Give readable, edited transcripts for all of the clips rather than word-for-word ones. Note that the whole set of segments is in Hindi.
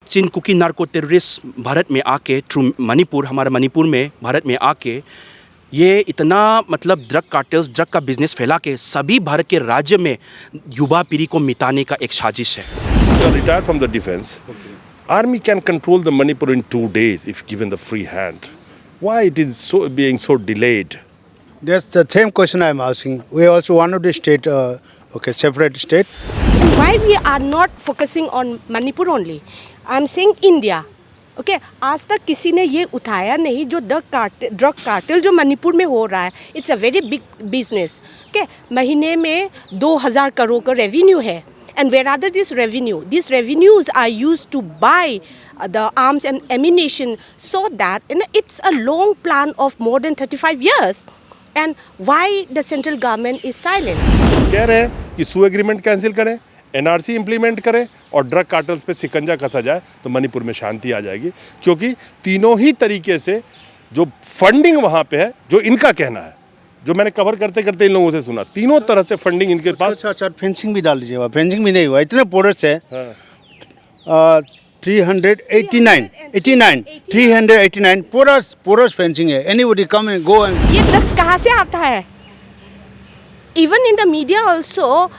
चिनकुकी नार्को टेररिस्ट भारत में आके थ्रू मणिपुर, हमारे मणिपुर में भारत में आके ये इतना मतलब ड्रग कार्टेल्स, ड्रग का बिजनेस फैला के सभी भारत के राज्य में युवा पीढ़ी को मिटाने का एक साजिश है। Retired from the defense. Okay. Army can control the Manipur in 2 days if given the free hand. Why it is so being so delayed? That's the same question I'm asking. We also wanted to state, separate state. Why we are not focusing on Manipur only? I'm saying India. Okay आज तक किसी ने ये उठाया नहीं जो ड्रग कार्टेल जो मणिपुर में हो रहा है। It's a very big business. Okay महीने में 2000 करोड़ का रेवेन्यू है। And where other this revenue? These revenues are used to buy the arms and ammunition, so that it's a long plan of more than 35 years. And why the central government is silent? कह रहे हैं कि सू एग्रीमेंट कैंसिल करें, एनआरसी इंप्लीमेंट करें और ड्रग कार्टल्स पे सिकंजा कसा जाए तो मणिपुर में शांति आ जाएगी, क्योंकि तीनों ही तरीके से जो फंडिंग वहाँ पे है, जो इनका कहना है, जो मैंने कवर करते करते इन लोगों से सुना, तीनों तरह से फंडिंग इनके पास। अच्छा फेंसिंग भी डाल दीजिएगा। फेंसिंग भी नहीं हुआ, इतने पोरस है। 389 पोरस फेंसिंग है। Anybody come and go and. ये ड्रग्स कहाँ से आता है? Even in the media also,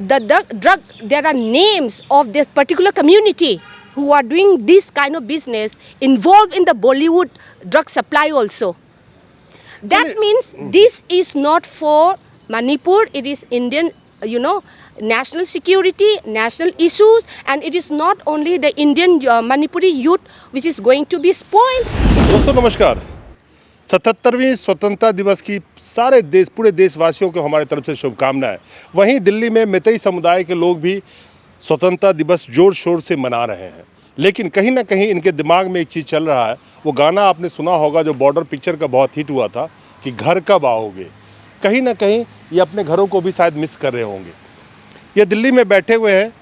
the drug, there are names of this particular community who are doing this kind of business, involved in the Bollywood drug supply also. That means this is not for Manipur, it is Indian, national security, national issues, and it is not only the Indian Manipuri youth which is going to be spoiled. दोस्तों नमस्कार। 77वीं स्वतंत्रता दिवस की पूरे देशवासियों को हमारे तरफ से शुभकामनाएं। वहीं दिल्ली में मैतेई समुदाय के लोग भी स्वतंत्रता दिवस जोर शोर से मना रहे हैं, लेकिन कहीं ना कहीं इनके दिमाग में एक चीज़ चल रहा है। वो गाना आपने सुना होगा जो बॉर्डर पिक्चर का बहुत हिट हुआ था कि घर कब आओगे। कहीं ना कहीं ये अपने घरों को भी शायद मिस कर रहे होंगे। ये दिल्ली में बैठे हुए हैं,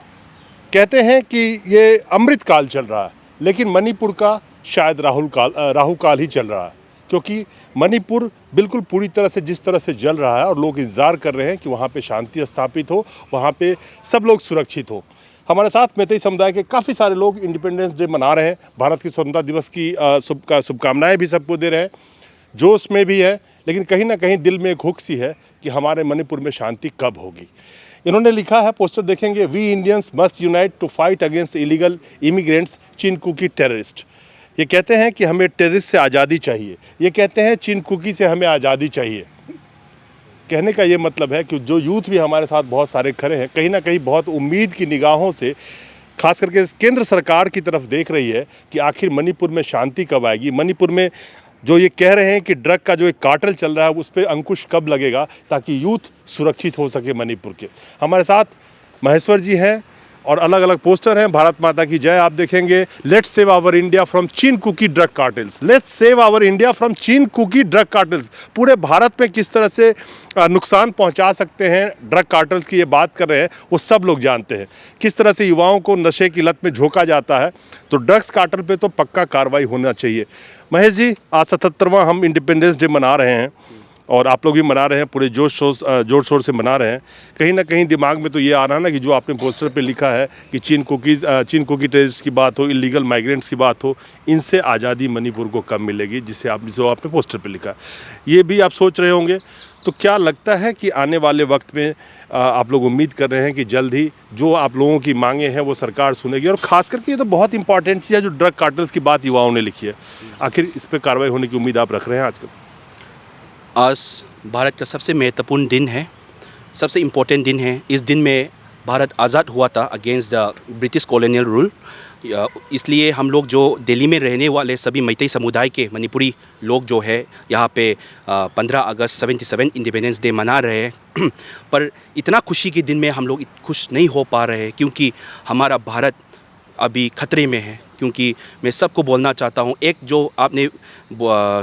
कहते हैं कि ये अमृत काल चल रहा है, लेकिन मणिपुर का शायद राहु काल ही चल रहा है, क्योंकि मणिपुर बिल्कुल पूरी तरह से जिस तरह से जल रहा है और लोग इंतज़ार कर रहे हैं कि वहाँ पे शांति स्थापित हो, वहाँ पे सब लोग सुरक्षित हो। हमारे साथ मैतेई समुदाय के काफ़ी सारे लोग इंडिपेंडेंस डे मना रहे हैं, भारत की स्वतंत्रता दिवस की शुभकामनाएं भी सबको दे रहे हैं, जोश में भी है, लेकिन कहीं ना कहीं दिल में एक हुक सी है कि हमारे मणिपुर में शांति कब होगी। इन्होंने लिखा है, पोस्टर देखेंगे, we Indians must unite to fight against illegal immigrants Chin-Kuki terrorist. ये कहते हैं कि हमें टेररिस्ट से आज़ादी चाहिए। ये कहते हैं चिनकुकी से हमें आज़ादी चाहिए। कहने का ये मतलब है कि जो यूथ भी हमारे साथ बहुत सारे खड़े हैं, कहीं ना कहीं बहुत उम्मीद की निगाहों से खास करके केंद्र सरकार की तरफ देख रही है कि आखिर मणिपुर में शांति कब आएगी। मणिपुर में जो ये कह रहे हैं कि ड्रग का जो एक कार्टेल चल रहा है उस पर अंकुश कब लगेगा, ताकि यूथ सुरक्षित हो सके मणिपुर के। हमारे साथ महेश्वर जी हैं और अलग अलग पोस्टर हैं। भारत माता की जय आप देखेंगे। Let's save our India from Chin-Kuki drug cartels. Let's save our India from Chin-Kuki drug cartels. पूरे भारत में किस तरह से नुकसान पहुंचा सकते हैं ड्रग कार्टेल्स की ये बात कर रहे हैं, वो सब लोग जानते हैं। किस तरह से युवाओं को नशे की लत में झोंका जाता है, तो ड्रग्स कार्टेल पे तो पक्का कार्रवाई होना चाहिए। महेश जी, आज 77वां हम इंडिपेंडेंस डे मना रहे हैं और आप लोग भी मना रहे हैं, पूरे जोर शोर से मना रहे हैं। कहीं ना कहीं दिमाग में तो ये आ रहा है ना कि जो आपने पोस्टर पे लिखा है कि चिनकुकी टेररिस्ट की बात हो, इलीगल माइग्रेंट्स की बात हो, इनसे आज़ादी मणिपुर को कब मिलेगी, जिसे आपने पोस्टर पे लिखा है। ये भी आप सोच रहे होंगे। तो क्या लगता है कि आने वाले वक्त में आप लोग उम्मीद कर रहे हैं कि जल्द ही जो आप लोगों की मांगे हैं वो सरकार सुनेगी? और ख़ास करके ये तो बहुत इंपॉर्टेंट चीज़ है जो ड्रग कार्टेल्स की बात युवाओं ने लिखी है, आखिर इस पर कार्रवाई होने की उम्मीद आप रख रहे हैं आजकल? आज भारत का सबसे महत्वपूर्ण दिन है, सबसे इम्पोर्टेंट दिन है। इस दिन में भारत आज़ाद हुआ था against the British colonial rule. इसलिए हम लोग जो दिल्ली में रहने वाले सभी मैतेई समुदाय के मणिपुरी लोग जो है यहाँ पे 15 अगस्त 77 इंडिपेंडेंस डे मना रहे हैं। पर इतना खुशी के दिन में हम लोग खुश नहीं हो पा रहे हैं, क्योंकि हमारा भारत अभी खतरे में है। क्योंकि मैं सबको बोलना चाहता हूँ, एक जो आपने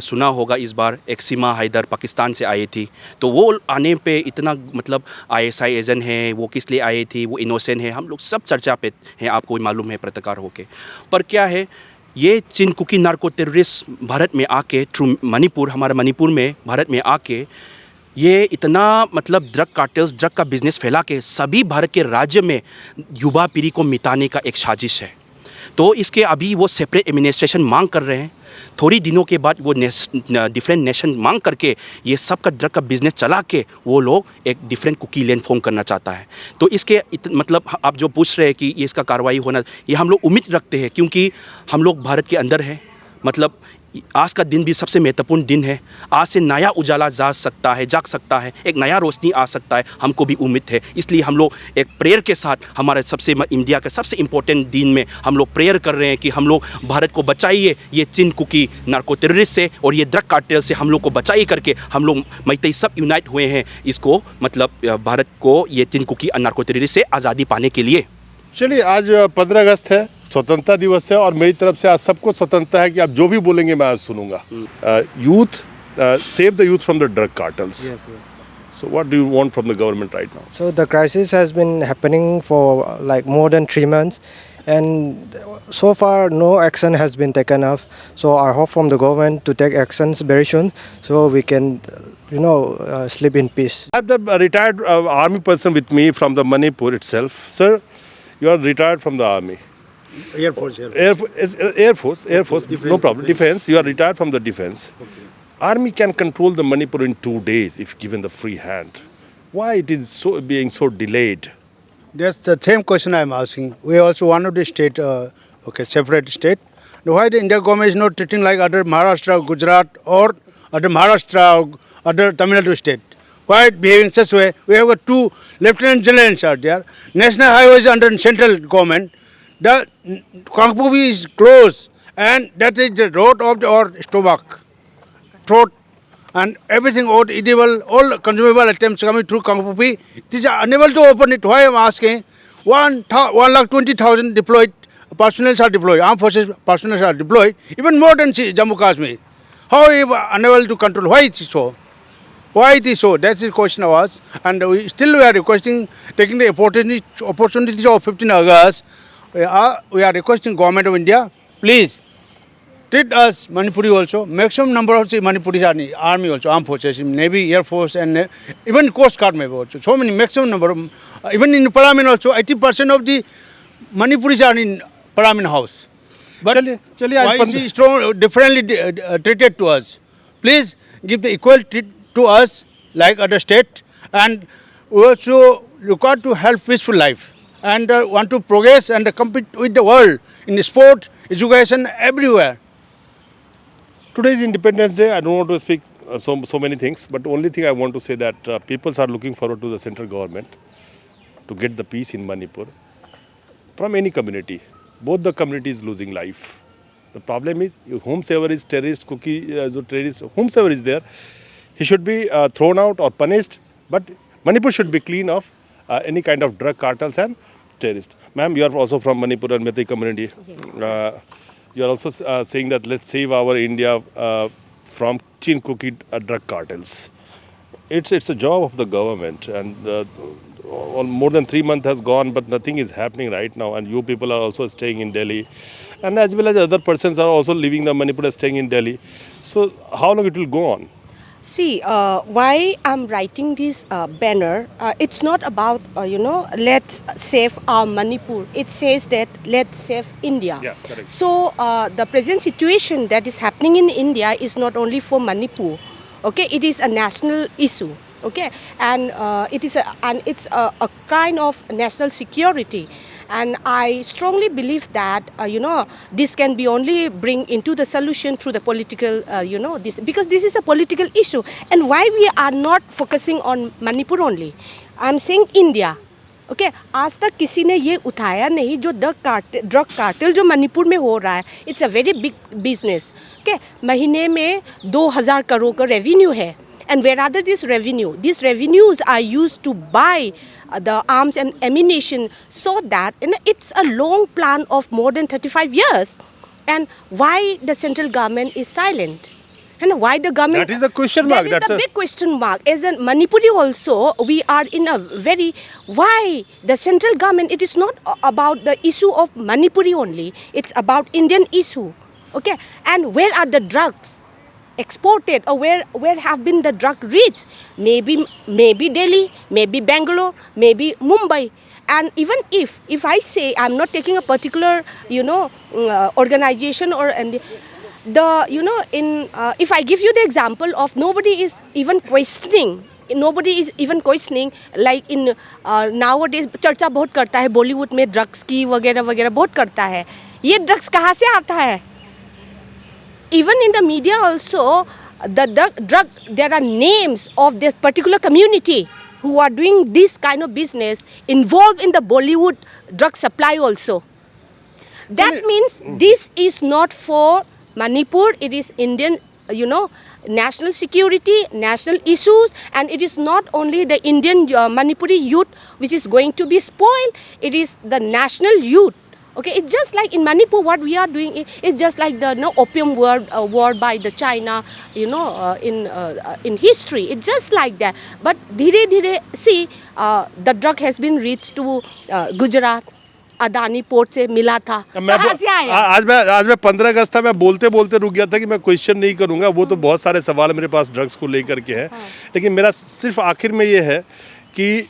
सुना होगा इस बार एक सीमा हैदर पाकिस्तान से आई थी, तो वो आने पे इतना मतलब ISI एजेंट है, वो किस लिए आई थी, वो इनोसेंट है, हम लोग सब चर्चा पे हैं, आपको मालूम है पत्रकार होके। पर क्या है, ये चिनकुकी नार्को टेररिस्ट भारत में आके थ्रू मणिपुर, हमारे मणिपुर में भारत में आके ये इतना मतलब ड्रग कार्टेल्स, ड्रग का बिजनेस फैला के सभी भारत के राज्य में युवा पीढ़ी को मिटाने का एक साजिश है। तो इसके अभी वो सेपरेट एडमिनिस्ट्रेशन मांग कर रहे हैं। थोड़ी दिनों के बाद वो डिफरेंट नेशन मांग करके ये सब का ड्रग का बिजनेस चला के वो लोग एक डिफरेंट कुकी लैंड फॉर्म करना चाहता है। तो इसके मतलब आप जो पूछ रहे हैं कि ये इसका कार्रवाई होना, ये हम लोग उम्मीद रखते हैं, क्योंकि हम लोग भारत के अंदर है। मतलब आज का दिन भी सबसे महत्वपूर्ण दिन है। आज से नया उजाला जाग सकता है, एक नया रोशनी आ सकता है, हमको भी उम्मीद है। इसलिए हम लोग एक प्रेयर के साथ हमारे इंडिया के सबसे इम्पोर्टेंट दिन में हम लोग प्रेयर कर रहे हैं कि हम लोग भारत को बचाइए ये चीन कुकी नार्को टेररिस्ट से और ये ड्रग कार्टेल से हम लोग को बचाइए करके हम लोग मैतेई सब यूनाइट हुए हैं इसको, मतलब भारत को ये चीन कुकी नार्को टेररिस्ट से आज़ादी पाने के लिए। चलिए, आज 15 अगस्त है, स्वतंत्रता दिवस है, और मेरी तरफ से आज सबको स्वतंत्रता है कि आप जो भी बोलेंगे मैं आज सुनूंगा। Youth, save the youth from the drug cartels. Yes, yes. So what do you want from the government right now? So the crisis has been happening for like more than 3 months, and so far no action has been taken up. So I hope from the government to take actions very soon, so we can, sleep in peace. I have the retired army person with me from the Manipur itself. Sir, you are retired from the army. Air Force. Air Force, no problem. Defense, you are retired from the defense. Army can control the Manipur in 2 days if given the free hand. Why it is being so delayed? That's the same question I'm asking. We also one of the state, separate state. Now, why the India government is not treating like other Maharashtra, Gujarat, or other Maharashtra, or other Tamil Nadu state? Why it behaving such way? We have got 2 lieutenant generals out there. National highway is under central government. The Kangpubi is closed, and that is the road of our stomach, throat, and everything out edible, all consumable items coming through Kangpubi. These are unable to open it. Why I'm asking? 1,20,000 deployed personnel are deployed. Armed forces personnel are deployed, even more than Jammu Kashmir. How are you unable to control? Why it is so? Why it is so? That's the question of us. And we are requesting, taking the opportunities of 15 August. We are requesting government of India, please treat us Manipuri also. Maximum number of Manipuris are in army also, armed forces, navy, air force, and even coast guard maybe also. So many maximum number of, even in Parliament also, 80% of the Manipuris are in Parliament house. But चलिए आज why is he strong, differently treated to us? Please give the equal treat to us like other state, and we also require to help peaceful life and want to progress and compete with the world in sport, education, everywhere. Today is Independence Day. I don't want to speak so many things, but only thing I want to say that people are looking forward to the central government to get the peace in Manipur from any community. Both the communities losing life. The problem is whomsoever is terrorist, terrorist, whomsoever is there, he should be thrown out or punished. But Manipur should be clean of any kind of drug cartels and terrorists. Ma'am, you are also from Manipur and Meitei community. Yes. You are also saying that let's save our India from Chin cookie drug cartels. It's a job of the government, and more than 3 months has gone, but nothing is happening right now. And you people are also staying in Delhi, and as well as other persons are also leaving the Manipur and staying in Delhi. So how long it will go on? See, why I'm writing this banner, it's not about, let's save our Manipur. It says that let's save India. Yeah, correct. So the present situation that is happening in India is not only for Manipur. Okay, it is a national issue. Okay, and it's a kind of national security. And I strongly believe that, this can be only bring into the solution through the political, because this is a political issue. And why we are not focusing on Manipur only? I'm saying India. Okay आज तक किसी ने ये उठाया नहीं जो ड्रग कार्टेल जो मणिपुर में हो रहा है. It's a very big business. Okay महीने में 2000 करोड़ का रेवेन्यू है. And wherever these revenues are used to buy the arms and ammunition, so that it's a long plan of more than 35 years. And why the central government is silent? And why the government? That is the question mark. That is the big question mark. As a Manipuri also, we are in a very, why the central government, it is not about the issue of Manipuri only. It's about Indian issue. Okay, and where are the drugs? exported, or where have been the drug reached? Maybe Delhi, maybe Bangalore, maybe Mumbai. And even if I say, I'm not taking a particular organization, or and the if I give you the example of nobody is even questioning, like in nowadays चर्चा बहुत करता है बॉलीवुड में ड्रग्स की वगैरह वगैरह बहुत करता है. ये ड्रग्स कहाँ से आता है? Even in the media also, there are names of this particular community who are doing this kind of business involved in the Bollywood drug supply also. That means this is not for Manipur, it is Indian, national security, national issues, and it is not only the Indian Manipuri youth which is going to be spoiled, it is the national youth. Okay, it's just like in Manipur, what we are doing is just like the opium war by the China, in history. It's just like that. But धीरे धीरे, see, the drug has been reached to Gujarat. Adani port से मिला था. कहाँ से आया? आज मैं 15 अगस्त था, मैं बोलते बोलते रुक गया था कि मैं क्वेश्चन नहीं करूंगा, वो तो बहुत सारे सवाल मेरे पास ड्रग्स को लेकर के हैं. लेकिन मेरा सिर्फ आखिर में ये है कि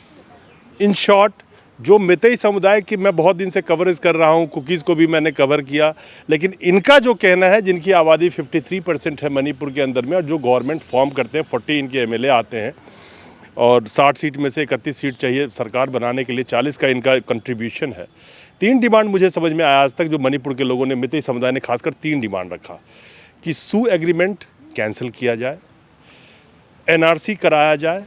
इन शॉर्ट जो मितई समुदाय की मैं बहुत दिन से कवरेज कर रहा हूँ, कुकीज़ को भी मैंने कवर किया, लेकिन इनका जो कहना है, जिनकी आबादी 53% है मणिपुर के अंदर में, और जो गवर्नमेंट फॉर्म करते हैं, 40 इनके एमएलए आते हैं और 60 सीट में से 31 सीट चाहिए सरकार बनाने के लिए, 40 का इनका कंट्रीब्यूशन है. 3 डिमांड मुझे समझ में आया आज तक, जो मणिपुर के लोगों ने, मितई समुदाय ने खासकर 3 डिमांड रखा कि सू एग्रीमेंट कैंसिल किया जाए, एनआरसी कराया जाए,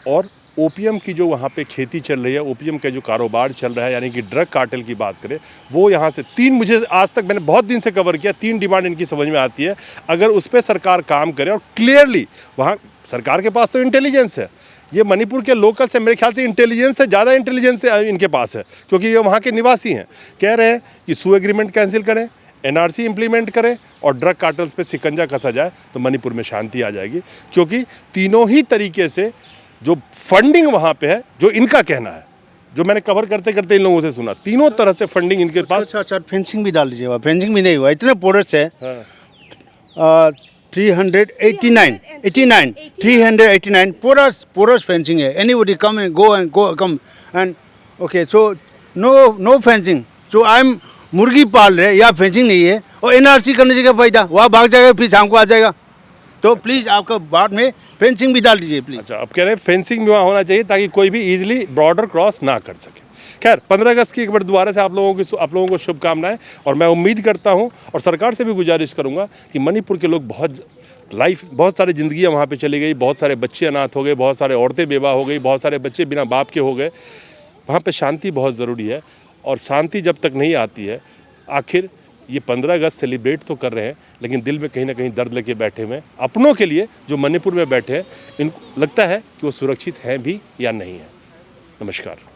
और ओपीएम की जो वहाँ पे खेती चल रही है, ओपीएम का जो कारोबार चल रहा है, यानी कि ड्रग कार्टेल की बात करें, वो यहाँ से 3, मुझे आज तक मैंने बहुत दिन से कवर किया, 3 डिमांड इनकी समझ में आती है. अगर उस पर सरकार काम करे और क्लियरली, वहाँ सरकार के पास तो इंटेलिजेंस है, ये मणिपुर के लोकल से मेरे ख्याल से इंटेलिजेंस से ज़्यादा इंटेलिजेंस इनके पास है, क्योंकि ये वहाँ के निवासी हैं. कह रहे हैं कि सू एग्रीमेंट कैंसिल करें, एनआरसी इंप्लीमेंट करें और ड्रग कार्टल्स पे सिकंजा कसा जाए, तो मणिपुर में शांति आ जाएगी. क्योंकि तीनों ही तरीके से जो फंडिंग वहाँ पे है, जो इनका कहना है, जो मैंने कवर करते करते इन लोगों से सुना, तीनों तरह से फंडिंग इनके पास. अच्छा, फेंसिंग भी डाल दीजिएगा. फेंसिंग भी नहीं हुआ, इतने पोरस है. 389 porous fencing है. Anybody come and come and okay, so no fencing. So I'm मुर्गी पाल रहे, या फेंसिंग नहीं है, और एनआरसी करने से क्या फायदा? वहाँ भाग जाएगा, फिर शाम को आ जाएगा. तो प्लीज़ आपका बाद में फेंसिंग भी डाल दीजिए प्लीज़. अच्छा, अब कह रहे हैं फेंसिंग भी वहाँ होना चाहिए ताकि कोई भी इजीली बॉर्डर क्रॉस ना कर सके. खैर, 15 अगस्त की एक बार दोबारा से आप लोगों को शुभकामनाएं, और मैं उम्मीद करता हूं और सरकार से भी गुजारिश करूंगा कि मणिपुर के लोग बहुत सारी ज़िंदगियां वहां पे चली गई, बहुत सारे बच्चे अनाथ हो गए, बहुत सारे औरतें बेवा हो गई, बहुत सारे बच्चे बिना बाप के हो गए. वहाँ पे शांति बहुत ज़रूरी है, और शांति जब तक नहीं आती है, आखिर ये 15 अगस्त सेलिब्रेट तो कर रहे हैं, लेकिन दिल में कहीं ना कहीं दर्द लेके बैठे हुए हैं अपनों के लिए, जो मणिपुर में बैठे हैं. इनको लगता है कि वो सुरक्षित हैं भी या नहीं है. नमस्कार.